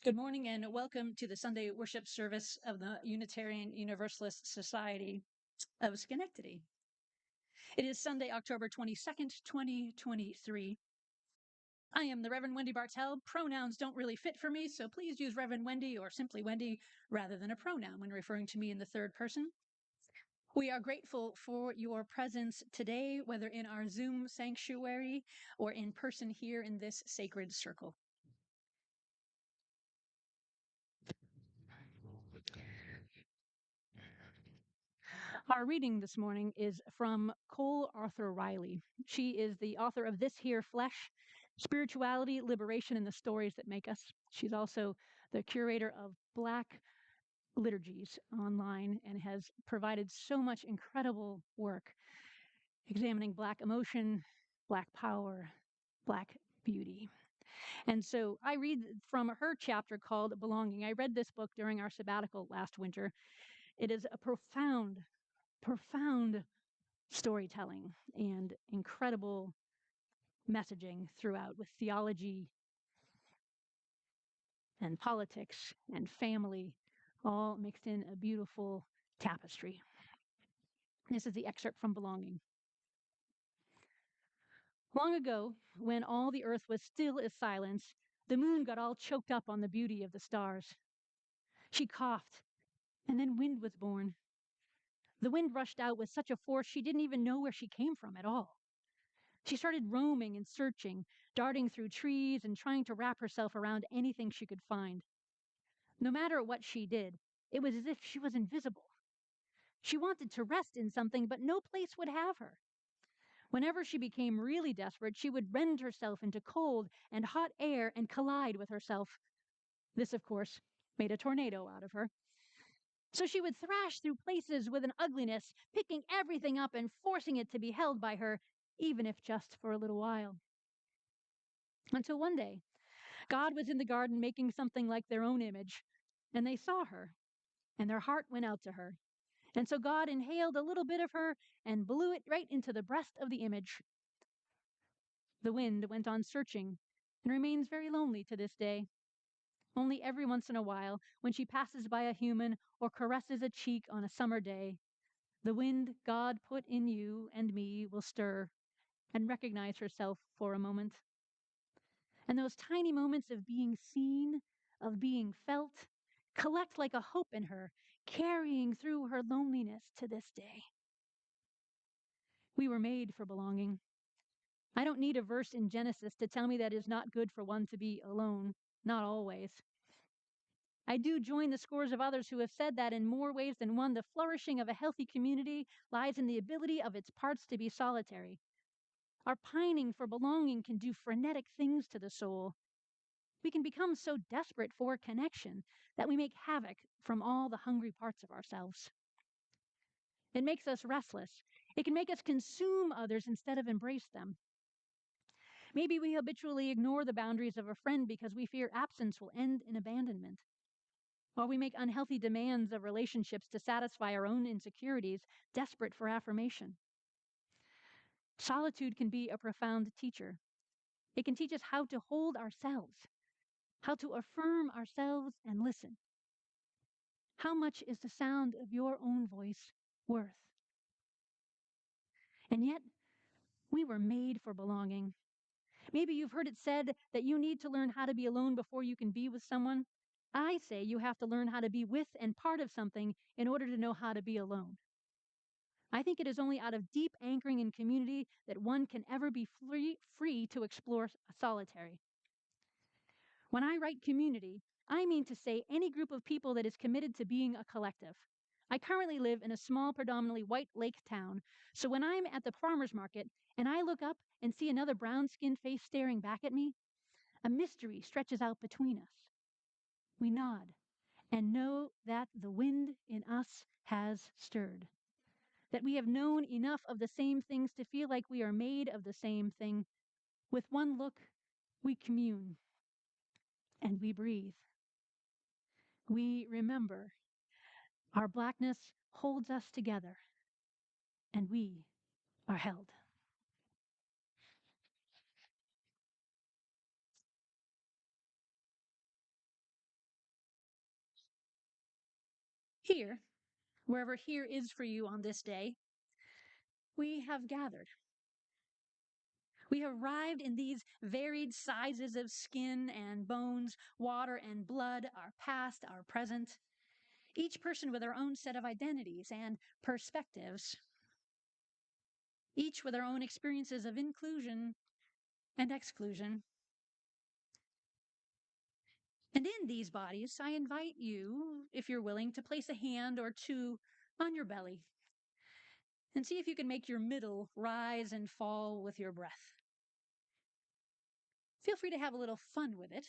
Good morning and welcome to the Sunday worship service of the Unitarian Universalist Society of Schenectady. It is Sunday, October 22nd, 2023. I am the Reverend Wendy Bartel. Pronouns don't really fit for me, so please use Reverend Wendy or simply Wendy rather than a pronoun when referring to me in the third person. We are grateful for your presence today, whether in our Zoom sanctuary or in person here in this sacred circle. Our reading this morning is from Cole Arthur Riley. She is the author of This Here Flesh, Spirituality, Liberation, and the Stories That Make Us. She's also the curator of Black liturgies online and has provided so much incredible work examining Black emotion, Black power, Black beauty. And so I read from her chapter called Belonging. I read this book during our sabbatical last winter. It is a profound storytelling and incredible messaging throughout, with theology and politics and family all mixed in a beautiful tapestry. This is the excerpt from Belonging. Long ago, when all the earth was still as silence, the moon got all choked up on the beauty of the stars. She coughed, and then wind was born. The wind rushed out with such a force she didn't even know where she came from at all. She started roaming and searching, darting through trees and trying to wrap herself around anything she could find. No matter what she did, it was as if she was invisible. She wanted to rest in something, but no place would have her. Whenever she became really desperate, she would rend herself into cold and hot air and collide with herself. This, of course, made a tornado out of her. So she would thrash through places with an ugliness, picking everything up and forcing it to be held by her, even if just for a little while. Until one day, God was in the garden making something like their own image, and they saw her, and their heart went out to her. And so God inhaled a little bit of her and blew it right into the breast of the image. The wind went on searching and remains very lonely to this day. Only every once in a while, when she passes by a human or caresses a cheek on a summer day, the wind God put in you and me will stir and recognize herself for a moment. And those tiny moments of being seen, of being felt, collect like a hope in her, carrying through her loneliness to this day. We were made for belonging. I don't need a verse in Genesis to tell me that it is not good for one to be alone, not always. I do join the scores of others who have said that in more ways than one, the flourishing of a healthy community lies in the ability of its parts to be solitary. Our pining for belonging can do frenetic things to the soul. We can become so desperate for connection that we make havoc from all the hungry parts of ourselves. It makes us restless. It can make us consume others instead of embrace them. Maybe we habitually ignore the boundaries of a friend because we fear absence will end in abandonment. Or we make unhealthy demands of relationships to satisfy our own insecurities, desperate for affirmation. Solitude can be a profound teacher. It can teach us how to hold ourselves, how to affirm ourselves and listen. How much is the sound of your own voice worth? And yet, we were made for belonging. Maybe you've heard it said that you need to learn how to be alone before you can be with someone. I say you have to learn how to be with and part of something in order to know how to be alone. I think it is only out of deep anchoring in community that one can ever be free to explore solitary. When I write community, I mean to say any group of people that is committed to being a collective. I currently live in a small, predominantly white lake town, so when I'm at the farmer's market and I look up and see another brown-skinned face staring back at me, a mystery stretches out between us. We nod and know that the wind in us has stirred, that we have known enough of the same things to feel like we are made of the same thing. With one look, we commune and we breathe. We remember our blackness holds us together and we are held. Here, wherever here is for you on this day, we have gathered. We have arrived in these varied sizes of skin and bones, water and blood, our past, our present, each person with their own set of identities and perspectives, each with their own experiences of inclusion and exclusion. And in these bodies, I invite you, if you're willing, to place a hand or two on your belly and see if you can make your middle rise and fall with your breath. Feel free to have a little fun with it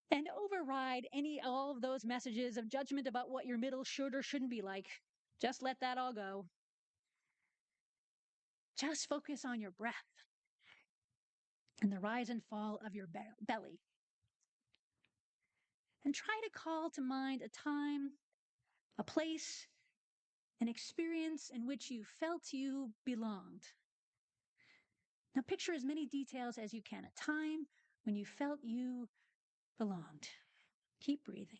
and override all of those messages of judgment about what your middle should or shouldn't be like. Just let that all go. Just focus on your breath and the rise and fall of your belly. And try to call to mind a time, a place, an experience in which you felt you belonged. Now picture as many details as you can, a time when you felt you belonged. Keep breathing.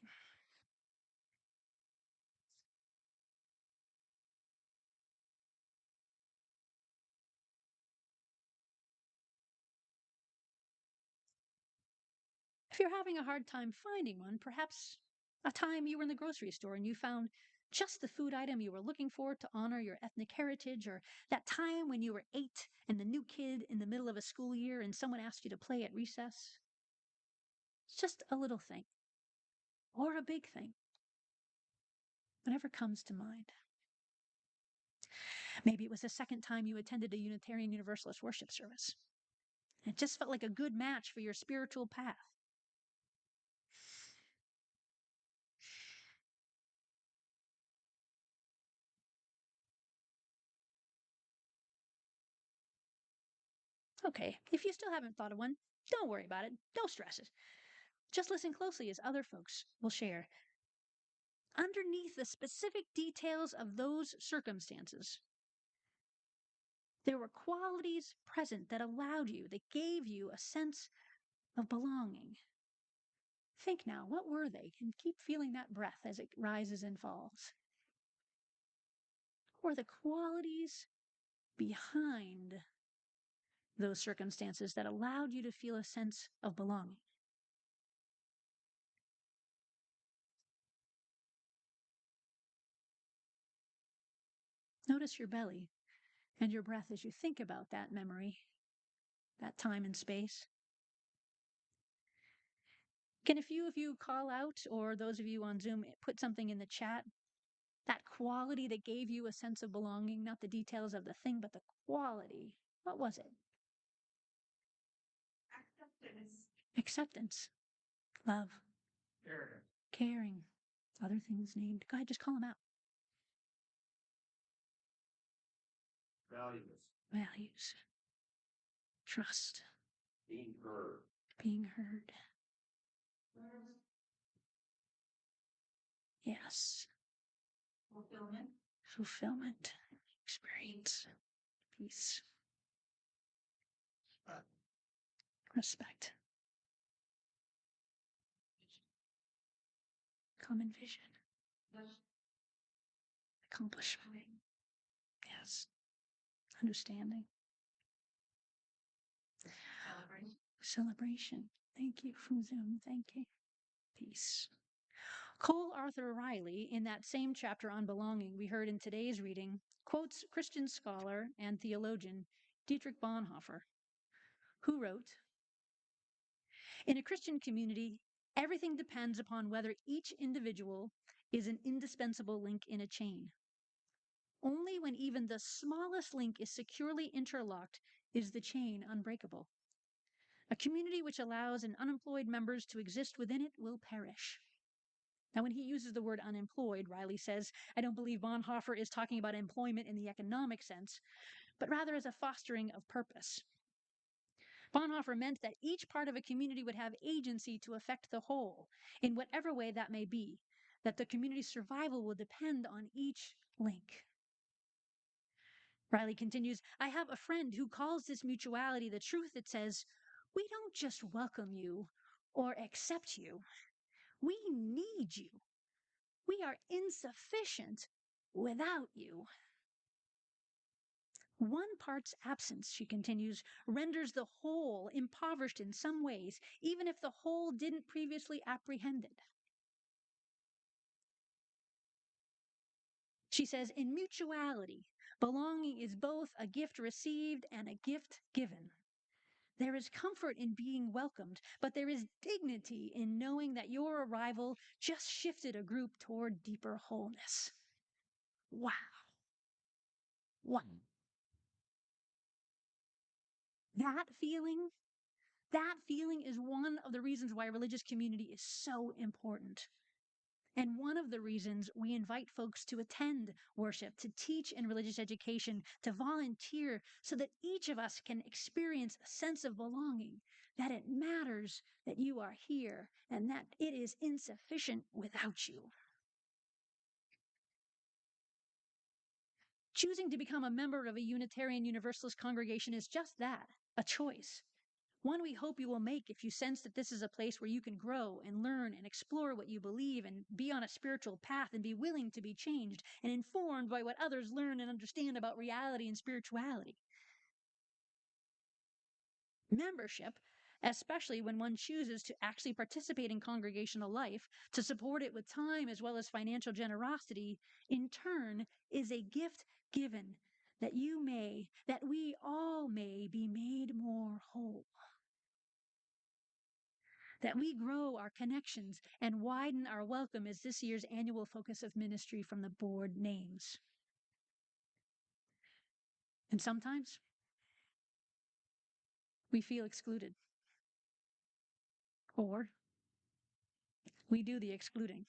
If you're having a hard time finding one, perhaps a time you were in the grocery store and you found just the food item you were looking for to honor your ethnic heritage, or that time when you were 8 and the new kid in the middle of a school year and someone asked you to play at recess. It's just a little thing or a big thing, whatever comes to mind. Maybe it was the second time you attended a Unitarian Universalist worship service. It just felt like a good match for your spiritual path. Okay, if you still haven't thought of one, don't worry about it. Don't stress it. Just listen closely as other folks will share. Underneath the specific details of those circumstances, there were qualities present that allowed you, that gave you a sense of belonging. Think now, what were they? And keep feeling that breath as it rises and falls. What were the qualities behind those circumstances that allowed you to feel a sense of belonging? Notice your belly and your breath as you think about that memory, that time and space. Can a few of you call out, or those of you on Zoom, put something in the chat? That quality that gave you a sense of belonging, not the details of the thing, but the quality. What was it? Acceptance. Acceptance. Love. Caring. Caring. Other things named. Go ahead, just call them out. Values. Values. Trust. Being heard. Being heard. Yes. Fulfillment. Fulfillment. Experience. Peace. Respect. Common vision. Accomplishment. Yes. Understanding. Celebration. Celebration. Thank you from Zoom. Thank you. Peace. Cole Arthur Riley, in that same chapter on belonging we heard in today's reading, quotes Christian scholar and theologian Dietrich Bonhoeffer, who wrote, "In a Christian community, everything depends upon whether each individual is an indispensable link in a chain. Only when even the smallest link is securely interlocked is the chain unbreakable. A community which allows an unemployed members to exist within it will perish." Now, when he uses the word unemployed, Riley says, I don't believe Bonhoeffer is talking about employment in the economic sense, but rather as a fostering of purpose. Bonhoeffer meant that each part of a community would have agency to affect the whole, in whatever way that may be, that the community's survival will depend on each link. Riley continues, I have a friend who calls this mutuality the truth that says, we don't just welcome you or accept you. We need you. We are insufficient without you. One part's absence, she continues, renders the whole impoverished in some ways, even if the whole didn't previously apprehend it. She says, in mutuality, belonging is both a gift received and a gift given. There is comfort in being welcomed, but there is dignity in knowing that your arrival just shifted a group toward deeper wholeness. Wow. Wow. That feeling is one of the reasons why religious community is so important. And one of the reasons we invite folks to attend worship, to teach in religious education, to volunteer, so that each of us can experience a sense of belonging, that it matters that you are here and that it is insufficient without you. Choosing to become a member of a Unitarian Universalist congregation is just that, a choice. One we hope you will make if you sense that this is a place where you can grow and learn and explore what you believe and be on a spiritual path and be willing to be changed and informed by what others learn and understand about reality and spirituality. Membership, especially when one chooses to actually participate in congregational life, to support it with time as well as financial generosity, in turn is a gift given that we all may be made more whole. That we grow our connections and widen our welcome as this year's annual focus of ministry from the board names. And sometimes we feel excluded, or we do the excluding.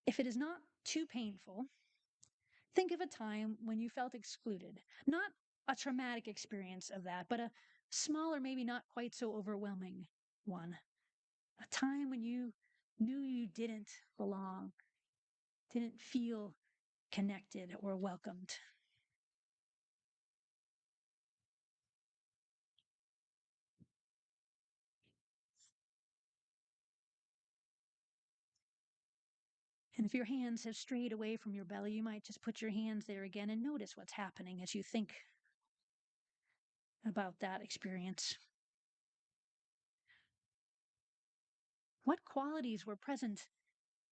If it is not too painful, think of a time when you felt excluded, not a traumatic experience of that, but a smaller, maybe not quite so overwhelming one. A time when you knew you didn't belong, didn't feel connected or welcomed. And if your hands have strayed away from your belly, you might just put your hands there again and notice what's happening as you think about that experience. What qualities were present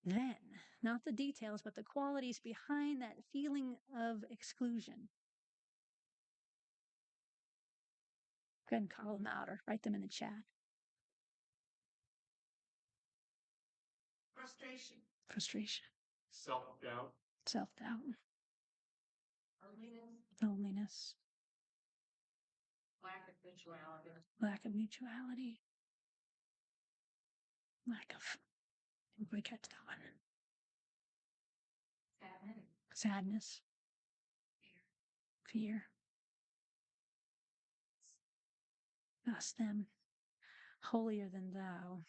then? Not the details, but the qualities behind that feeling of exclusion. Go ahead and call them out or write them in the chat. Frustration. Self-doubt. Self-doubt. Loneliness. Lack of mutuality. Lack of mutuality. Lack of. We catch that one. Sadness. Fear. Us, them. Holier than thou.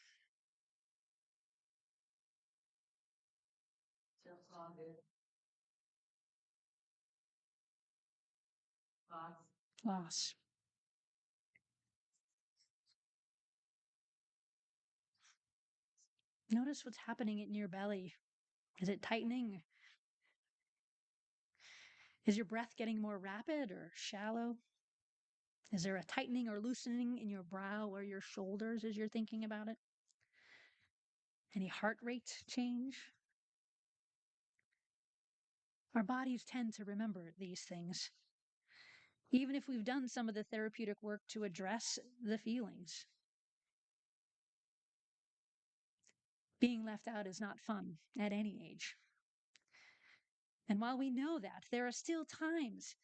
Loss. Notice what's happening in your belly. Is it tightening? Is your breath getting more rapid or shallow? Is there a tightening or loosening in your brow or your shoulders as you're thinking about it? Any heart rate change? Our bodies tend to remember these things, even if we've done some of the therapeutic work to address the feelings. Being left out is not fun at any age. And while we know that, there are still times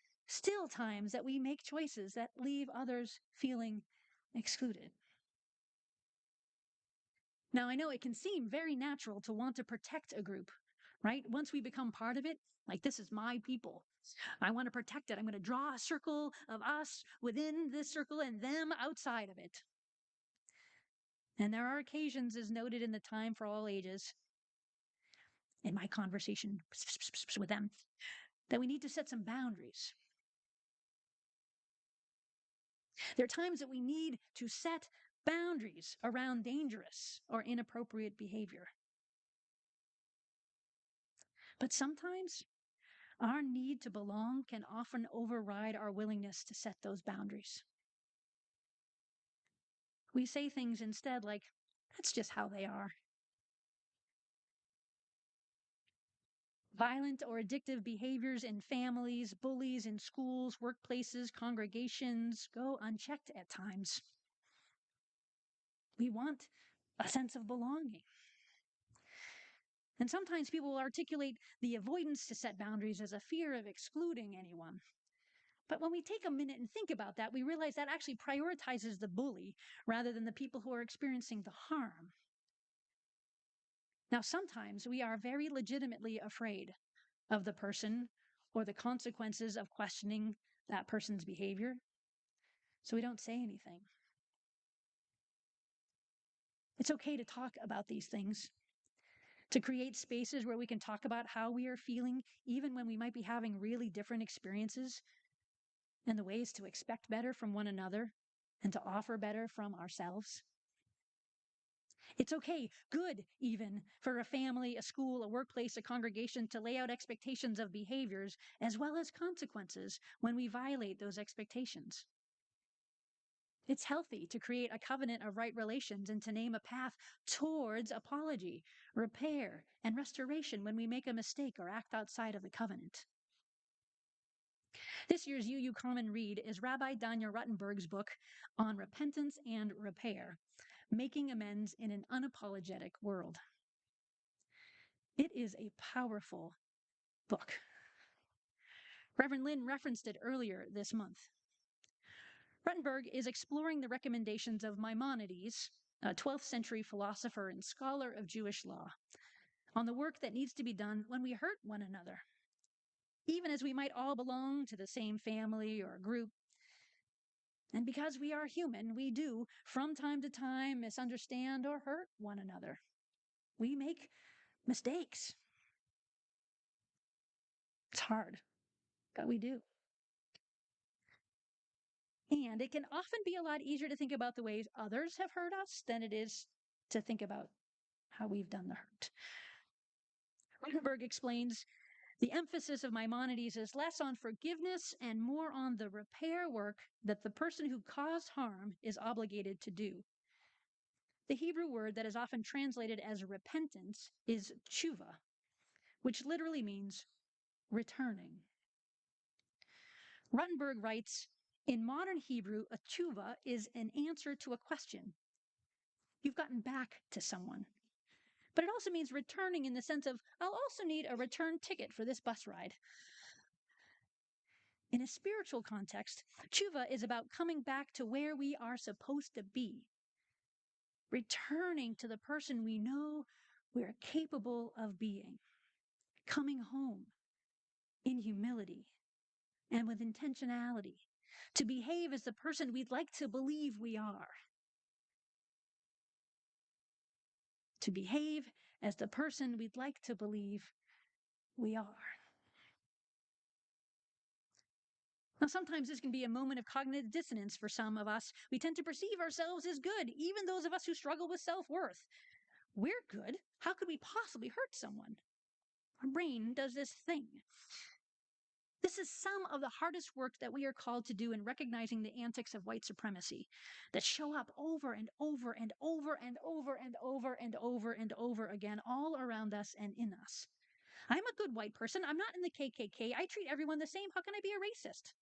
that we make choices that leave others feeling excluded. Now, I know it can seem very natural to want to protect a group, right? Once we become part of it, like this is my people. I want to protect it. I'm going to draw a circle of us within this circle and them outside of it. And there are occasions, as noted in the Time for All Ages, in my conversation with them, that we need to set some boundaries. There are times that we need to set boundaries around dangerous or inappropriate behavior. But sometimes our need to belong can often override our willingness to set those boundaries. We say things instead like, that's just how they are. Violent or addictive behaviors in families, bullies in schools, workplaces, congregations go unchecked at times. We want a sense of belonging. And sometimes people will articulate the avoidance to set boundaries as a fear of excluding anyone. But when we take a minute and think about that, we realize that actually prioritizes the bully rather than the people who are experiencing the harm. Now, sometimes we are very legitimately afraid of the person or the consequences of questioning that person's behavior, so we don't say anything. It's okay to talk about these things, to create spaces where we can talk about how we are feeling, even when we might be having really different experiences, and the ways to expect better from one another and to offer better from ourselves. It's okay, good even, for a family, a school, a workplace, a congregation to lay out expectations of behaviors as well as consequences when we violate those expectations. It's healthy to create a covenant of right relations and to name a path towards apology, repair, and restoration when we make a mistake or act outside of the covenant. This year's UU Common Read is Rabbi Danya Ruttenberg's book on repentance and repair, Making Amends in an Unapologetic World. It is a powerful book. Reverend Lynn referenced it earlier this month. Ruttenberg is exploring the recommendations of Maimonides, a 12th century philosopher and scholar of Jewish law, on the work that needs to be done when we hurt one another. Even as we might all belong to the same family or group, and because we are human, we do, from time to time, misunderstand or hurt one another. We make mistakes. It's hard, but we do. And it can often be a lot easier to think about the ways others have hurt us than it is to think about how we've done the hurt. Ruttenberg explains the emphasis of Maimonides is less on forgiveness and more on the repair work that the person who caused harm is obligated to do. The Hebrew word that is often translated as repentance is tshuva, which literally means returning. Ruttenberg writes, in modern Hebrew, a tshuva is an answer to a question. You've gotten back to someone. But it also means returning in the sense of, I'll also need a return ticket for this bus ride. In a spiritual context, tshuva is about coming back to where we are supposed to be, returning to the person we know we're capable of being, coming home in humility and with intentionality, to behave as the person we'd like to believe we are. To behave as the person we'd like to believe we are. Now, sometimes this can be a moment of cognitive dissonance for some of us. We tend to perceive ourselves as good, even those of us who struggle with self-worth. We're good. How could we possibly hurt someone? Our brain does this thing. This is some of the hardest work that we are called to do in recognizing the antics of white supremacy that show up over and over and over and over and over and over and over again, all around us and in us. I'm a good white person. I'm not in the KKK. I treat everyone the same. How can I be a racist?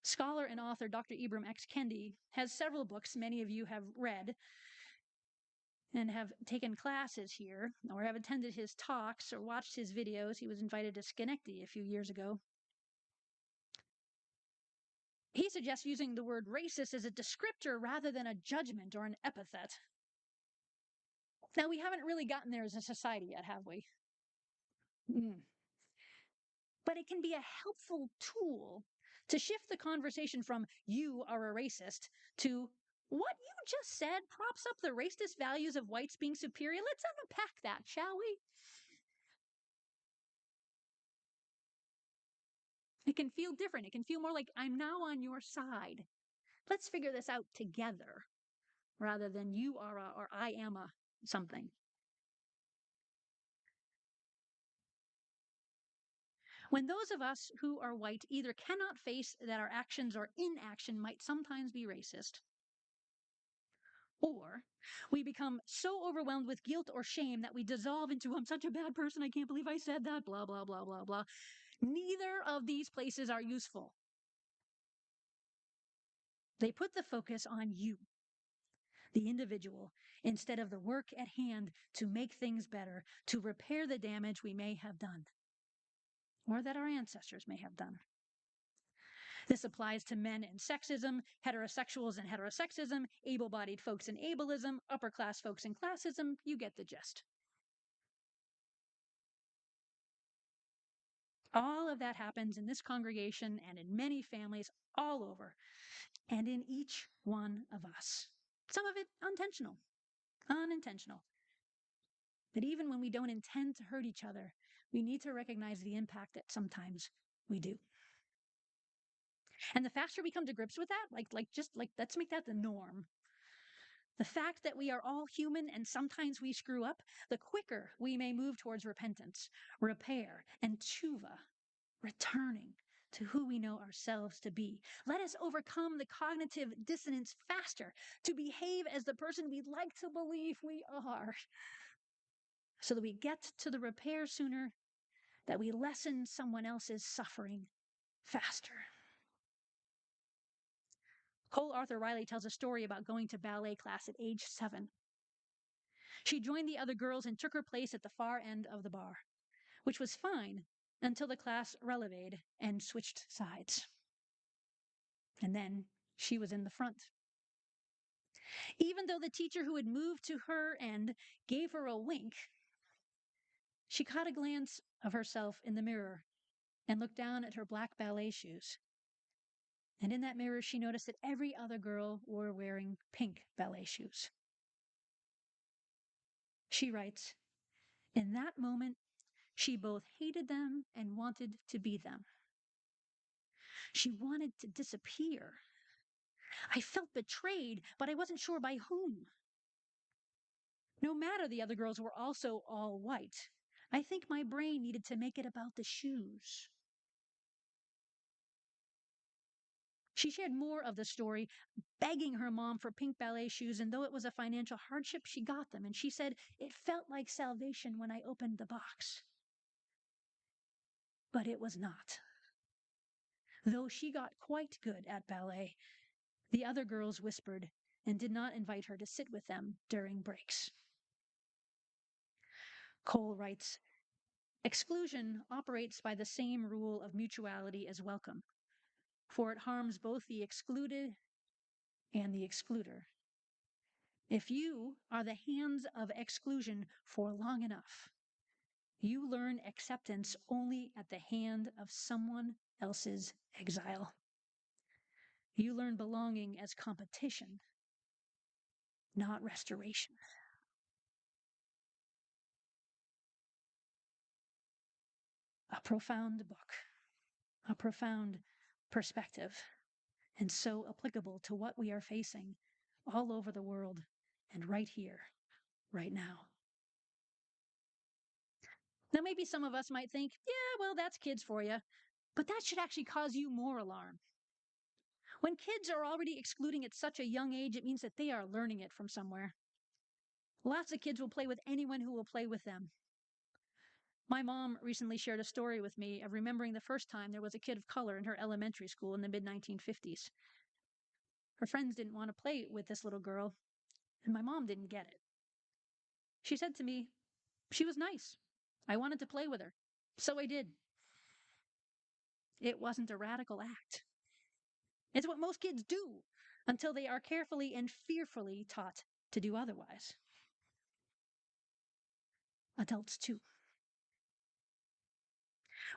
Scholar and author Dr. Ibram X. Kendi has several books many of you have read and have taken classes here or have attended his talks or watched his videos. He was invited to Schenectady a few years ago. He suggests using the word racist as a descriptor rather than a judgment or an epithet. Now, we haven't really gotten there as a society yet, have we? But it can be a helpful tool to shift the conversation from you are a racist to what you just said props up the racist values of whites being superior. Let's unpack that, shall we? It can feel different. It can feel more like I'm now on your side. Let's figure this out together rather than you are a or I am a something. When those of us who are white either cannot face that our actions or inaction might sometimes be racist, or we become so overwhelmed with guilt or shame that we dissolve into, I'm such a bad person, I can't believe I said that, blah, blah, blah, blah, blah. Neither of these places are useful. They put the focus on you, the individual, instead of the work at hand to make things better, to repair the damage we may have done, or that our ancestors may have done. This applies to men in sexism, heterosexuals in heterosexism, able-bodied folks in ableism, upper-class folks in classism. You get the gist. All of that happens in this congregation and in many families all over, and in each one of us. Some of it unintentional. But even when we don't intend to hurt each other, we need to recognize the impact that sometimes we do. And the faster we come to grips with that, let's make that the norm. The fact that we are all human and sometimes we screw up, the quicker we may move towards repentance, repair, and tshuva, returning to who we know ourselves to be. Let us overcome the cognitive dissonance faster to behave as the person we'd like to believe we are, so that we get to the repair sooner, that we lessen someone else's suffering faster. Cole Arthur Riley tells a story about going to ballet class at age 7. She joined the other girls and took her place at the far end of the bar, which was fine until the class relevaed and switched sides. And then she was in the front. Even though the teacher who had moved to her end gave her a wink, she caught a glance of herself in the mirror and looked down at her black ballet shoes. And in that mirror, she noticed that every other girl were wearing pink ballet shoes. She writes, in that moment, she both hated them and wanted to be them. She wanted to disappear. I felt betrayed, but I wasn't sure by whom. No matter the other girls were also all white, I think my brain needed to make it about the shoes. She shared more of the story, begging her mom for pink ballet shoes, and though it was a financial hardship, she got them. And she said, it felt like salvation when I opened the box. But it was not. Though she got quite good at ballet, the other girls whispered and did not invite her to sit with them during breaks. Cole writes, exclusion operates by the same rule of mutuality as welcome, for it harms both the excluded and the excluder. If you are the hands of exclusion for long enough, you learn acceptance only at the hand of someone else's exile. You learn belonging as competition, not restoration. A profound book, a profound perspective, and so applicable to what we are facing all over the world and right here, right now. Now, maybe some of us might think, yeah, well, that's kids for you, but that should actually cause you more alarm. When kids are already excluding at such a young age, it means that they are learning it from somewhere. Lots of kids will play with anyone who will play with them. My mom recently shared a story with me of remembering the first time there was a kid of color in her elementary school in the mid-1950s. Her friends didn't want to play with this little girl, and my mom didn't get it. She said to me, she was nice. I wanted to play with her, so I did. It wasn't a radical act. It's what most kids do until they are carefully and fearfully taught to do otherwise. Adults too.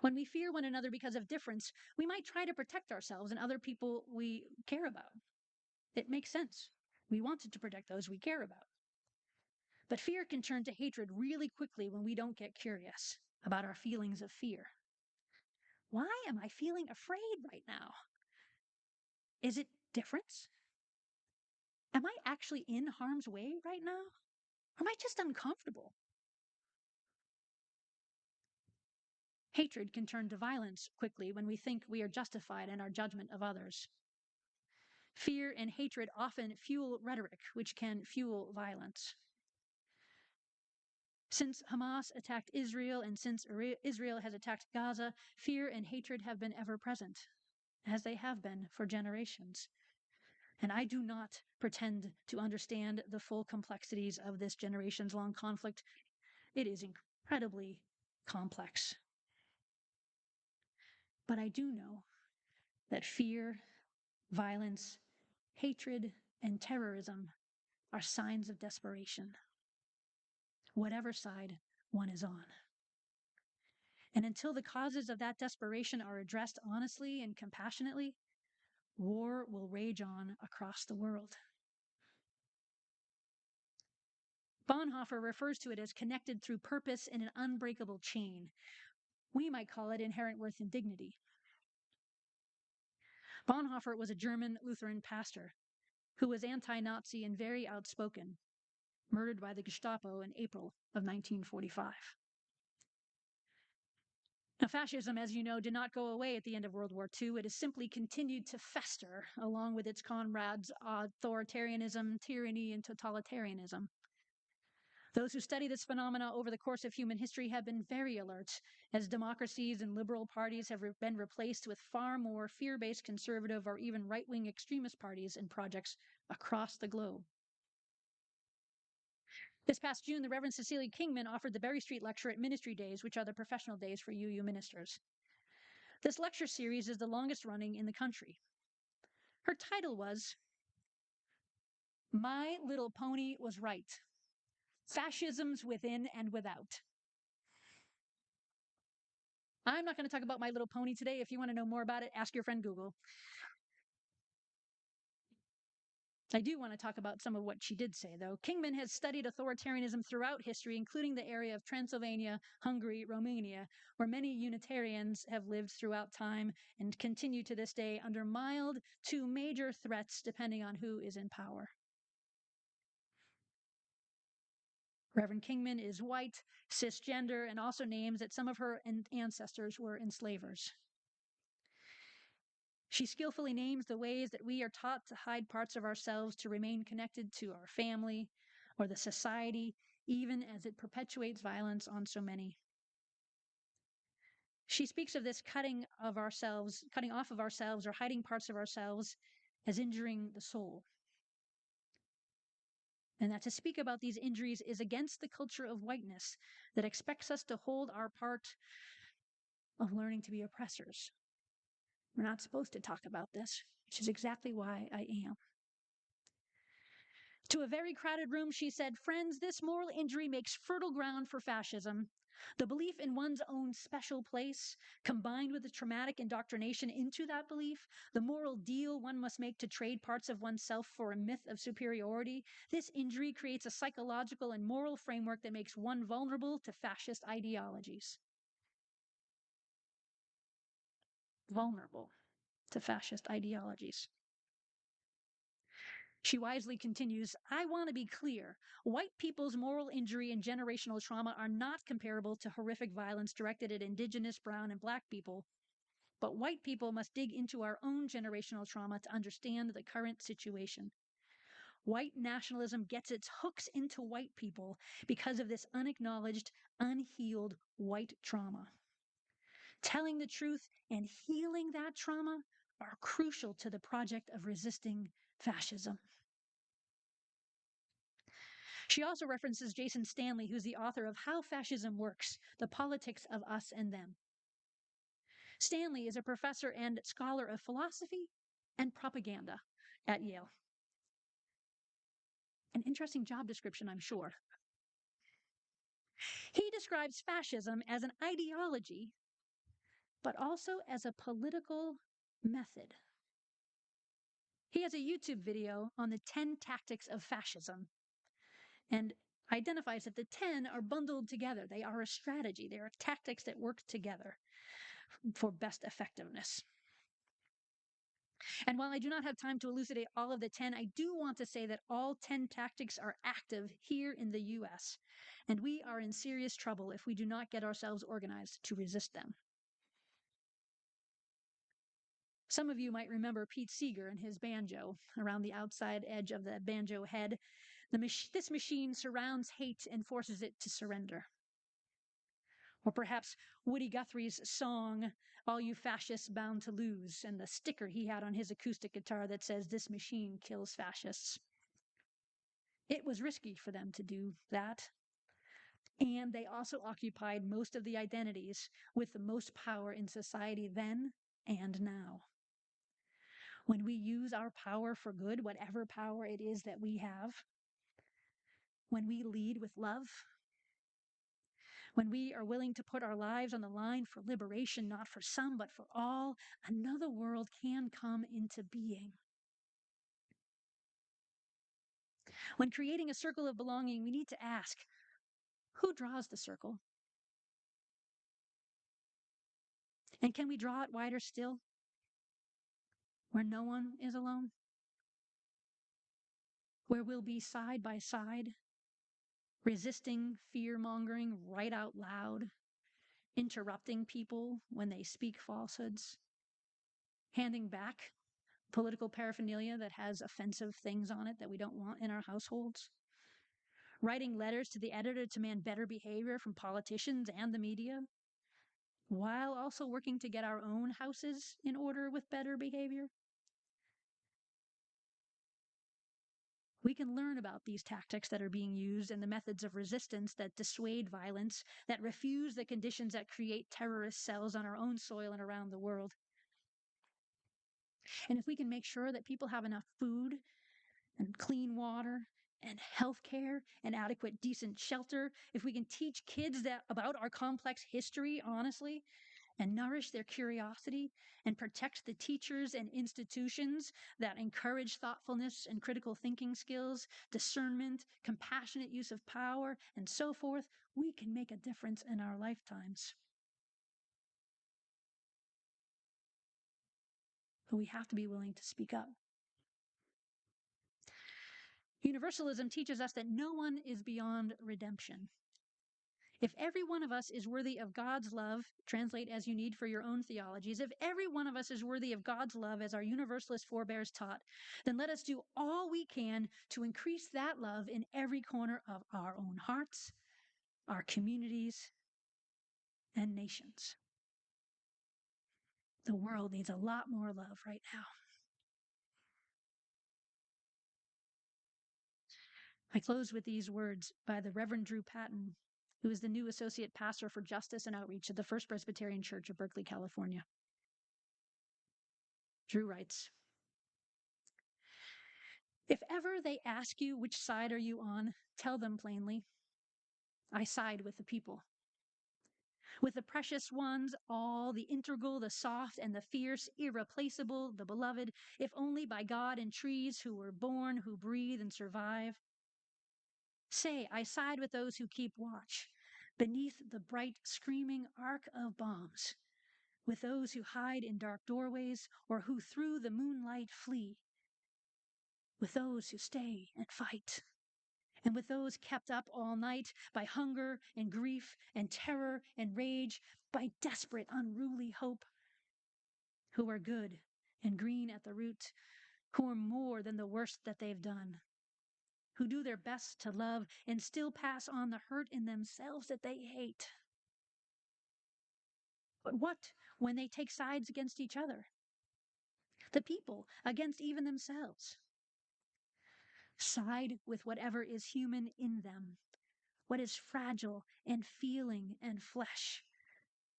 When we fear one another because of difference, we might try to protect ourselves and other people we care about. It makes sense. We wanted to protect those we care about. But fear can turn to hatred really quickly when we don't get curious about our feelings of fear. Why am I feeling afraid right now? Is it difference? Am I actually in harm's way right now? Or am I just uncomfortable? Hatred can turn to violence quickly when we think we are justified in our judgment of others. Fear and hatred often fuel rhetoric, which can fuel violence. Since Hamas attacked Israel and since Israel has attacked Gaza, fear and hatred have been ever present, as they have been for generations. And I do not pretend to understand the full complexities of this generations long conflict. It is incredibly complex. But I do know that fear, violence, hatred, and terrorism are signs of desperation, whatever side one is on. And until the causes of that desperation are addressed honestly and compassionately, war will rage on across the world. Bonhoeffer refers to it as connected through purpose in an unbreakable chain. We might call it inherent worth and dignity. Bonhoeffer was a German Lutheran pastor who was anti-Nazi and very outspoken, murdered by the Gestapo in April of 1945. Now, fascism, as you know, did not go away at the end of World War II. It has simply continued to fester along with its comrades, authoritarianism, tyranny, and totalitarianism. Those who study this phenomena over the course of human history have been very alert, as democracies and liberal parties have been replaced with far more fear-based conservative or even right-wing extremist parties and projects across the globe. This past June, the Reverend Cecilia Kingman offered the Berry Street Lecture at Ministry Days, which are the professional days for UU ministers. This lecture series is the longest running in the country. Her title was My Little Pony Was Right: Fascisms Within and Without. I'm not going to talk about My Little Pony today. If you want to know more about it, ask your friend Google. I do want to talk about some of what she did say, though. Kingman has studied authoritarianism throughout history, including the area of Transylvania, Hungary, Romania, where many Unitarians have lived throughout time and continue to this day under mild to major threats, depending on who is in power. Reverend Kingman is white, cisgender, and also names that some of her ancestors were enslavers. She skillfully names the ways that we are taught to hide parts of ourselves to remain connected to our family or the society, even as it perpetuates violence on so many. She speaks of this cutting off of ourselves or hiding parts of ourselves as injuring the soul. And that to speak about these injuries is against the culture of whiteness that expects us to hold our part of learning to be oppressors. We're not supposed to talk about this, which is exactly why I am. To a very crowded room, she said, "Friends, this moral injury makes fertile ground for fascism. The belief in one's own special place, combined with the traumatic indoctrination into that belief, the moral deal one must make to trade parts of oneself for a myth of superiority, this injury creates a psychological and moral framework that makes one vulnerable to fascist ideologies." Vulnerable to fascist ideologies. She wisely continues, "I want to be clear. White people's moral injury and generational trauma are not comparable to horrific violence directed at Indigenous, Brown, and Black people. But white people must dig into our own generational trauma to understand the current situation. White nationalism gets its hooks into white people because of this unacknowledged, unhealed white trauma. Telling the truth and healing that trauma are crucial to the project of resisting fascism." She also references Jason Stanley, who's the author of How Fascism Works: The Politics of Us and Them. Stanley is a professor and scholar of philosophy and propaganda at Yale. An interesting job description, I'm sure. He describes fascism as an ideology, but also as a political method. He has a YouTube video on the 10 tactics of fascism and identifies that the 10 are bundled together. They are a strategy. They are tactics that work together for best effectiveness. And while I do not have time to elucidate all of the 10, I do want to say that all 10 tactics are active here in the US, and we are in serious trouble if we do not get ourselves organized to resist them. Some of you might remember Pete Seeger and his banjo. Around the outside edge of the banjo head, this machine surrounds hate and forces it to surrender. Or perhaps Woody Guthrie's song, All You Fascists Bound to Lose, and the sticker he had on his acoustic guitar that says, This machine kills fascists. It was risky for them to do that. And they also occupied most of the identities with the most power in society then and now. When we use our power for good, whatever power it is that we have, when we lead with love, when we are willing to put our lives on the line for liberation, not for some, but for all, another world can come into being. When creating a circle of belonging, we need to ask, who draws the circle? And can we draw it wider still, where no one is alone? Where we'll be side by side, resisting fear-mongering right out loud, interrupting people when they speak falsehoods, handing back political paraphernalia that has offensive things on it that we don't want in our households, writing letters to the editor to demand better behavior from politicians and the media, while also working to get our own houses in order with better behavior. We can learn about these tactics that are being used and the methods of resistance that dissuade violence, that refuse the conditions that create terrorist cells on our own soil and around the world. And if we can make sure that people have enough food and clean water and health care and adequate, decent shelter, if we can teach kids that about our complex history, honestly, and nourish their curiosity and protect the teachers and institutions that encourage thoughtfulness and critical thinking skills, discernment, compassionate use of power, and so forth, we can make a difference in our lifetimes. But we have to be willing to speak up. Universalism teaches us that no one is beyond redemption. If every one of us is worthy of God's love, translate as you need for your own theologies, if every one of us is worthy of God's love as our Universalist forebears taught, then let us do all we can to increase that love in every corner of our own hearts, our communities, and nations. The world needs a lot more love right now. I close with these words by the Reverend Drew Patton, who is the new Associate Pastor for Justice and Outreach at the First Presbyterian Church of Berkeley, California. Drew writes, if ever they ask you which side are you on, tell them plainly, I side with the people. With the precious ones, all, the integral, the soft, and the fierce, irreplaceable, the beloved, if only by God and trees who were born, who breathe and survive. Say, I side with those who keep watch beneath the bright, screaming arc of bombs, with those who hide in dark doorways or who through the moonlight flee, with those who stay and fight, and with those kept up all night by hunger and grief and terror and rage, by desperate, unruly hope, who are good and green at the root, who are more than the worst that they've done, who do their best to love and still pass on the hurt in themselves that they hate. But what when they take sides against each other? The people against even themselves. Side with whatever is human in them, what is fragile and feeling and flesh.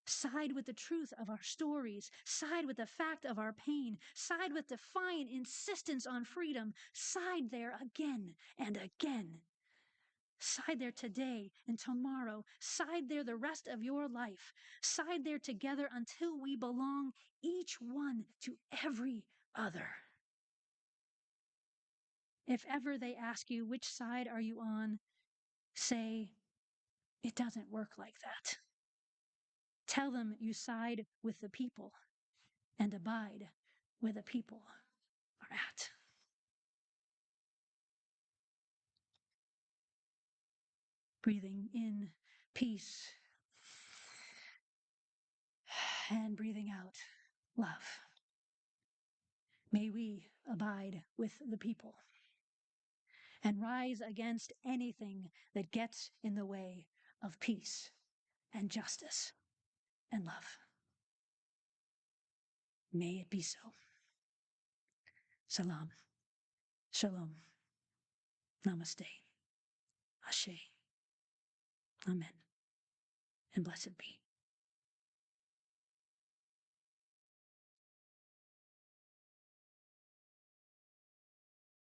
Side with the truth of our stories, side with the fact of our pain, side with defiant insistence on freedom, side there again and again. Side there today and tomorrow, side there the rest of your life, side there together until we belong, each one to every other. If ever they ask you, which side are you on? Say, it doesn't work like that. Tell them you side with the people and abide where the people are at. Breathing in peace and breathing out love. May we abide with the people and rise against anything that gets in the way of peace and justice and love. May it be so. Salam, shalom, namaste, ashe, amen, and blessed be.